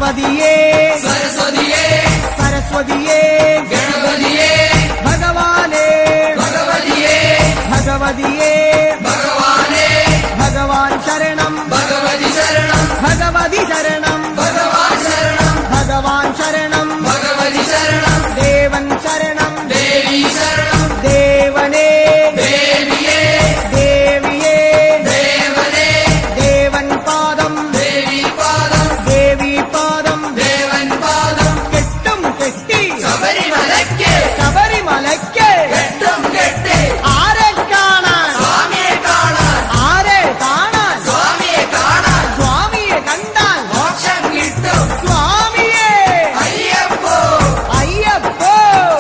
ഗണപതിയേ സരസ്വതിയേ സരസ്വതിയേ ഗണപതിയേ ഭഗവാനേ ഭഗവതിയേ ഭഗവതിയേ ഭഗവാനേ ഭഗവാൻ ശരണം ഭഗവതി ശരണം ഭഗവതി ശരണം ഭഗവാൻ ശരണം ഭഗവാൻ ശരണം ഭഗവതി ശരണം ദേവൻ ശരണം ദേവി ശരണം ദേവനേ ദേവിയേ ദേവിയേ ദേവനേ ദേവൻ പാദം ദേവി പാദം ദേവി പാദം ദേവൻ പാദം കെട്ടും കെട്ടി ശബരിമലയ്ക്ക് ശബരിമലയ്ക്ക് കെട്ടും കെട്ടി ആരെ കാണാൻ സ്വാമിയെ കാണാൻ ആരെ കാണാൻ സ്വാമിയെ കാണാൻ സ്വാമിയെ കണ്ടാൽ മോക്ഷം കിട്ടും സ്വാമിയേ അയ്യപ്പോ അയ്യപ്പോ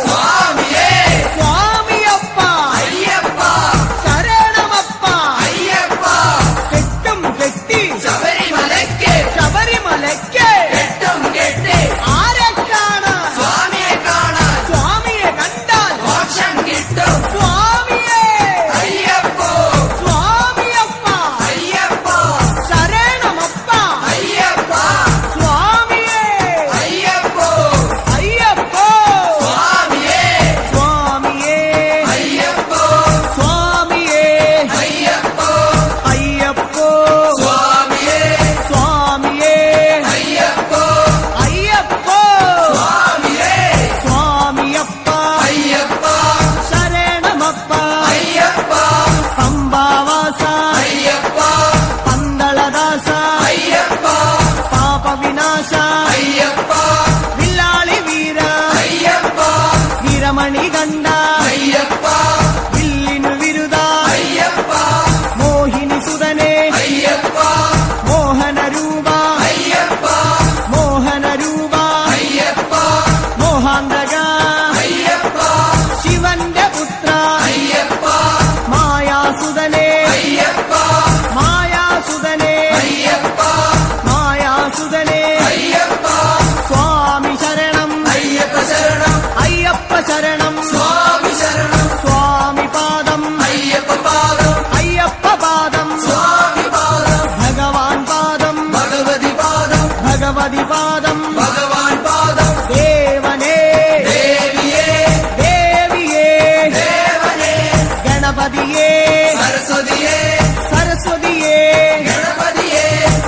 സ്വാമിയേ സ്വാമിയപ്പ അയ്യപ്പ ശരണമപ്പ അയ്യപ്പ കെട്ടും കെട്ടി ശബരിമലയ്ക്ക് ശബരിമലയ്ക്ക് കെട്ടും കെട്ടി ആരെ കാണാൻ സ്വാമിയെ കാണാൻ സ്വാമിയെ കണ്ടാൽ മോക്ഷം കിട്ടും സ്വാമിയേ അയ്യപ്പോ സ്വാമിയപ്പ അയ്യപ്പ ശരണമപ്പ അയ്യപ്പ സ്വാമിയേ അയ്യപ്പോ അയ്യപ്പോ സ്വാമിയേ സ്വാമിയേ അയ്യപ്പോ സ്വാമിയേ അയ്യപ്പോ അയ്യപ്പോ സ്വാമിയേ സ്വാമിയേ അയ്യപ്പോ അയ്യപ്പോ സ്വാമിയേ സ്വാമിയപ്പ അയ്യപ്പ ശരണമപ്പ അയ്യപ്പ പമ്പാവാസ അയ്യപ്പ പന്തളദാസ അയ്യപ്പ പാപവിനാശ അയ്യപ്പ വില്ലാളി വീര അയ്യപ്പ വീരമണി കണ്ട അയ്യപ്പ വില്ലിനു വിരുദ അയ്യപ്പ മോഹിനി സുതനെ അയ്യപ്പ മോഹനരൂപ അയ്യപ്പ മോഹനരൂപ അയ്യപ്പ മോഹാന്തക അയ്യപ്പ ശിവന്റെ പുത്ര അയ്യപ്പ മായാസുതനെ അയ്യപ്പ മായാസുതനെ അയ്യപ്പ മായാസുതനെ അയ്യപ്പ സ്വാമി ശരണം അയ്യപ്പ ശരണം അയ്യപ്പ ശരണം സ്വാമി ശരണം സ്വാമി പാദം അയ്യപ്പ പാദം അയ്യപ്പ പാദം സ്വാമി പാദം ഭഗവാൻ പാദം ഭഗവതി പാദം ഭഗവതി പാദം ഭഗവാൻ പാദം ദേവനേ ദേവിയേ ദേവിയേ ദേവനേ ഗണപതിയേ സരസ്വതിയേ സരസ്വതിയേ ഗണപതിയേ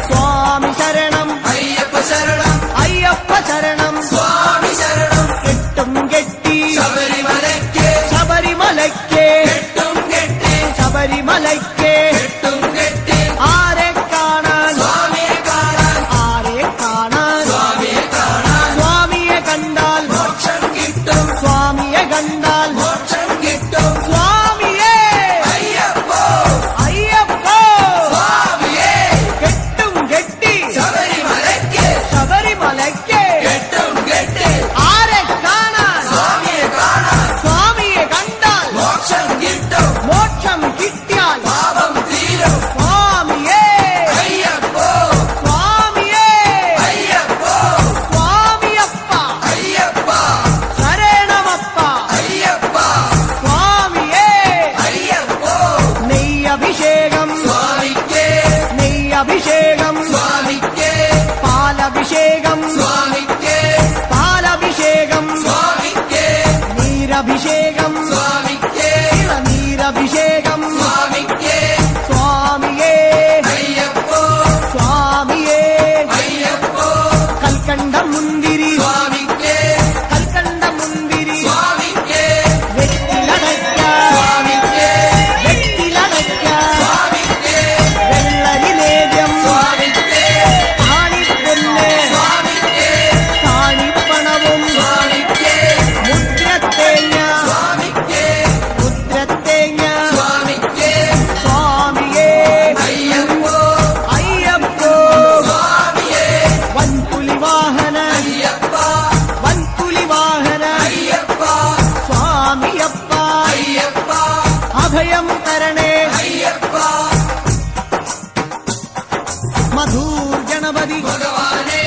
സ്വാമി ശരണം അയ്യപ്പ ശരണം അയ്യപ്പ ശരണം സ്വാമി ശരണം കെട്ടും കെട്ടി ശബരിമലയ്ക്ക് ശബരിമലയ്ക്ക് കെട്ടും കെട്ടി ശബരിമലയ്ക്ക് കെട്ടും കെട്ടി ആരെ കാണാൻ സ്വാമിയെ കാണാൻ ആരെ കാണാൻ സ്വാമിയെ കാണാൻ സ്വാമിയെ കണ്ടാൽ മോക്ഷം കിട്ടും സ്വാമിയെ കണ്ടാൽ മോക്ഷം കിട്ടും സ്വാമിയേ അയ്യപ്പോ അയ്യപ്പോ സ്വാമിയേ കെട്ടും കെട്ടി ശബരിമലയ്ക്ക് ശബരിമലയ്ക്ക് കെട്ടും കെട്ടി ആരെ കാണാൻ സ്വാമിയെ കാണാൻ സ്വാമിയെ കണ്ടാൽ മോക്ഷം കിട്ടും മോക്ഷം കിട്ടിയാൽ പാപം തീരും സ്വാമിയേ അയ്യപ്പോ സ്വാമിയേ അയ്യപ്പോ സ്വാമിയപ്പ അയ്യപ്പ ശരണമപ്പ അയ്യപ്പ സ്വാമിയേ അയ്യപ്പോ നെയ്യഭിഷേകം സ്വാമിക്ക് നെയ്യഭിഷേകം സ്വാമിക്ക് പാലഭിഷേകം സ്വാമിക്ക് പാലഭിഷേകം സ്വാമിക്ക് നീരഭിഷേകം സ്വാമിക്ക് നീരഭിഷേകം സ്വാമിക്ക് സ്വാമിയേ അയ്യപ്പോ സ്വാമിയേ അയ്യപ്പോ കൽക്കണ്ട മുന്തിരി സ്വാമിക്ക് കൽക്കണ്ട മുന്തിരി സ്വാമിക്ക് വെറ്റിലടയ്ക്ക സ്വാമിക്ക് വെറ്റിലടയ്ക്ക സ്വാമിക്ക് വെള്ളരിലേദ്യം സ്വാമിക്ക് കാണിപ്പൊന്ന് സ്വാമിക്ക് കാണിപ്പണവും സ്വാമിക്ക് മുദ്രത്തേങ്ങ സ്വാമിക്ക് മുദ്രത്തേങ്ങ സ്വാമിക്ക് സ്വാമിയേ അയ്യപ്പോ അയ്യപ്പോ സ്വാമിയേ വൻപുലി വാഹന അയ്യപ്പ വൻപുലി വാഹന അയ്യപ്പ സ്വാമിയപ്പ അയ്യപ്പ അഭയം തരണേ അയ്യപ്പ മധൂർ ഗണപതി ഭഗവാനേ